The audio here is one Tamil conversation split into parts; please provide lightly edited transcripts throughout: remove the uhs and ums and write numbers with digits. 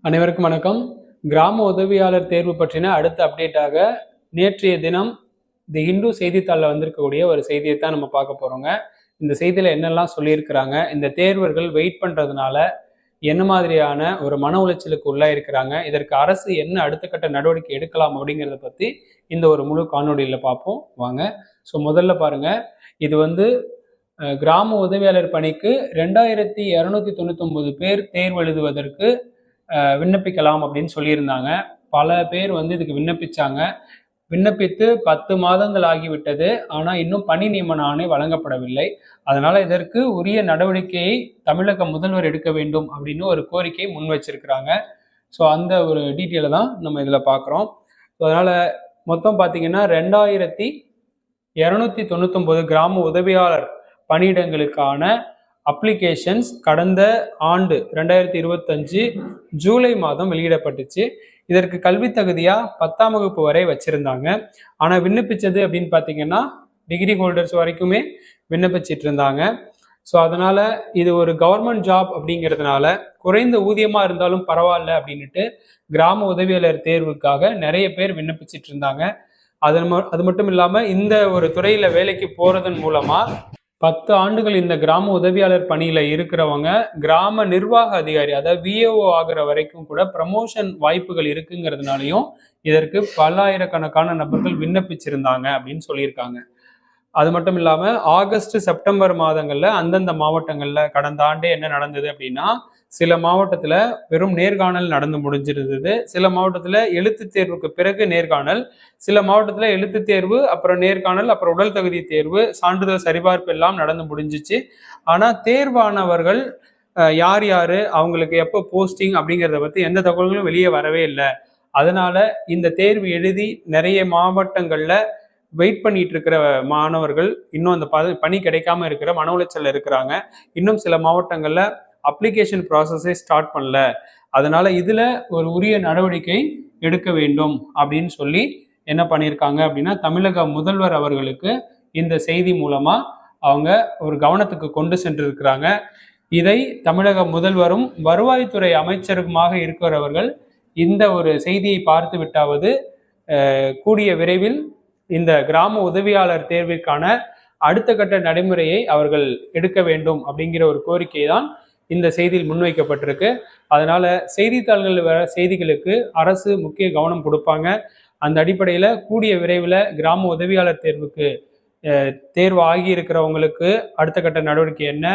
அனைவருக்கும் வணக்கம். கிராம உதவியாளர் தேர்வு பற்றின அடுத்த அப்டேட்டாக நேற்றைய தினம் தி ஹிந்து செய்தித்தாளில் வந்திருக்கக்கூடிய ஒரு செய்தியை தான் நம்ம பார்க்க போகிறோங்க. இந்த செய்தியில் என்னெல்லாம் சொல்லியிருக்கிறாங்க, இந்த தேர்வர்கள் வெயிட் பண்ணுறதுனால என்ன மாதிரியான ஒரு மன உளைச்சலுக்கு உள்ளாயிருக்கிறாங்க, இதற்கு அரசு என்ன அடுத்த கட்ட நடவடிக்கை எடுக்கலாம் அப்படிங்கிறத பற்றி இந்த ஒரு முழு காணொலியில் பார்ப்போம் வாங்க. ஸோ முதல்ல பாருங்கள், இது கிராம உதவியாளர் பணிக்கு 2299 பேர் தேர்வு எழுதுவதற்கு விண்ணப்பிக்கலாம் அப்படின்னு சொல்லியிருந்தாங்க. பல பேர் இதுக்கு விண்ணப்பிச்சாங்க. விண்ணப்பித்து 10 மாதங்கள் ஆகிவிட்டது. ஆனால் இன்னும் பணி நியமன ஆணை வழங்கப்படவில்லை. அதனால் இதற்கு உரிய நடவடிக்கையை தமிழக முதல்வர் எடுக்க வேண்டும் அப்படின்னு ஒரு கோரிக்கை முன் வச்சிருக்கிறாங்க. ஸோ அந்த ஒரு டீட்டெயிலை தான் நம்ம இதில் பார்க்குறோம். ஸோ அதனால் மொத்தம் பார்த்தீங்கன்னா 2299 கிராம உதவியாளர் பணியிடங்களுக்கான அப்ளிகேஷன்ஸ் கடந்த ஆண்டு 2025 ஜூலை மாதம் வெளியிடப்பட்டுச்சு. இதற்கு கல்வி தகுதியாக 10ஆம் வகுப்பு வரை வச்சுருந்தாங்க. ஆனால் விண்ணப்பிச்சது அப்படின்னு பார்த்தீங்கன்னா டிகிரி ஹோல்டர்ஸ் வரைக்குமே விண்ணப்பிச்சிட்டு இருந்தாங்க. ஸோ அதனால் இது ஒரு கவர்மெண்ட் ஜாப் அப்படிங்கிறதுனால குறைந்த ஊதியமாக இருந்தாலும் பரவாயில்ல அப்படின்ட்டு கிராம உதவியாளர் தேர்வுக்காக நிறைய பேர் விண்ணப்பிச்சிட்டு இருந்தாங்க. அது மட்டும் இல்லாமல் இந்த ஒரு துறையில் வேலைக்கு போகிறதன் மூலமாக 10 ஆண்டுகள் இந்த கிராம உதவியாளர் பணியில் இருக்கிறவங்க கிராம நிர்வாக அதிகாரி, அதாவது விஏஓ ஆகிற வரைக்கும் கூட ப்ரமோஷன் வாய்ப்புகள் இருக்குங்கிறதுனாலையும் இதற்கு பல்லாயிரக்கணக்கான நபர்கள் விண்ணப்பிச்சிருந்தாங்க அப்படின்னு சொல்லியிருக்காங்க. அது மட்டும் இல்லாமல் ஆகஸ்ட் செப்டம்பர் மாதங்களில் அந்தந்த மாவட்டங்களில் கடந்த ஆண்டே என்ன நடந்தது அப்படின்னா, சில மாவட்டத்தில் வெறும் நேர்காணல் நடந்து முடிஞ்சிருந்தது. சில மாவட்டத்தில் எழுத்து தேர்வுக்கு பிறகு நேர்காணல், சில மாவட்டத்தில் எழுத்து தேர்வு அப்புறம் நேர்காணல் அப்புறம் உடல் தகுதி தேர்வு சான்றிதழ் சரிபார்ப்பு எல்லாம் நடந்து முடிஞ்சிச்சு. ஆனால் தேர்வானவர்கள் யார் யார், அவங்களுக்கு எப்போ போஸ்டிங் அப்படிங்கிறத பற்றி எந்த தகவல்களும் வெளியே வரவே இல்லை. அதனால இந்த தேர்வு எழுதி நிறைய மாவட்டங்களில் வெயிட் பண்ணிட்டு இருக்கிற மாணவர்கள் இன்னும் அந்த பணி கிடைக்காம இருக்கிற மன உளைச்சல்ல இருக்கிறாங்க. இன்னும் சில மாவட்டங்களில் அப்ளிகேஷன் ப்ராசஸே ஸ்டார்ட் பண்ணல. அதனால இதில் ஒரு உரிய நடவடிக்கை எடுக்க வேண்டும் அப்படின்னு சொல்லி என்ன பண்ணியிருக்காங்க அப்படின்னா, தமிழக முதல்வர் அவர்களுக்கு இந்த செய்தி மூலமாக அவங்க ஒரு கவனத்துக்கு கொண்டு சென்றிருக்கிறாங்க. இதை தமிழக முதல்வரும் வருவாய்த்துறை அமைச்சருமாக இருக்கிறவர்கள் இந்த ஒரு செய்தியை பார்த்து விட்டாவது கூடிய விரைவில் இந்த கிராம உதவியாளர் தேர்விற்கான அடுத்த கட்ட நடைமுறையை அவர்கள் எடுக்க வேண்டும் அப்படிங்கிற ஒரு கோரிக்கை தான் இந்த செய்தியில் முன்வைக்கப்பட்டிருக்கு. அதனால செய்தித்தாள்களில் வர செய்திகளுக்கு அரசு முக்கிய கவனம் கொடுப்பாங்க. அந்த அடிப்படையில் கூடிய விரைவில் கிராம உதவியாளர் தேர்வுக்கு தேர்வு ஆகி இருக்கிறவங்களுக்கு அடுத்த கட்ட நடவடிக்கை என்ன,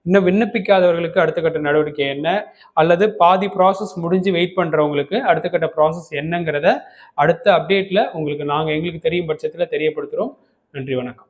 இன்னும் விண்ணப்பிக்காதவர்களுக்கு அடுத்த கட்ட நடவடிக்கை என்ன, அல்லது பாதி ப்ராசஸ் முடிஞ்சு வெயிட் பண்ணுறவங்களுக்கு அடுத்த கட்ட ப்ராசஸ் என்னங்கிறத அடுத்த அப்டேட்டில் எங்களுக்கு தெரியும் பட்சத்தில் தெரியப்படுத்துகிறோம். நன்றி, வணக்கம்.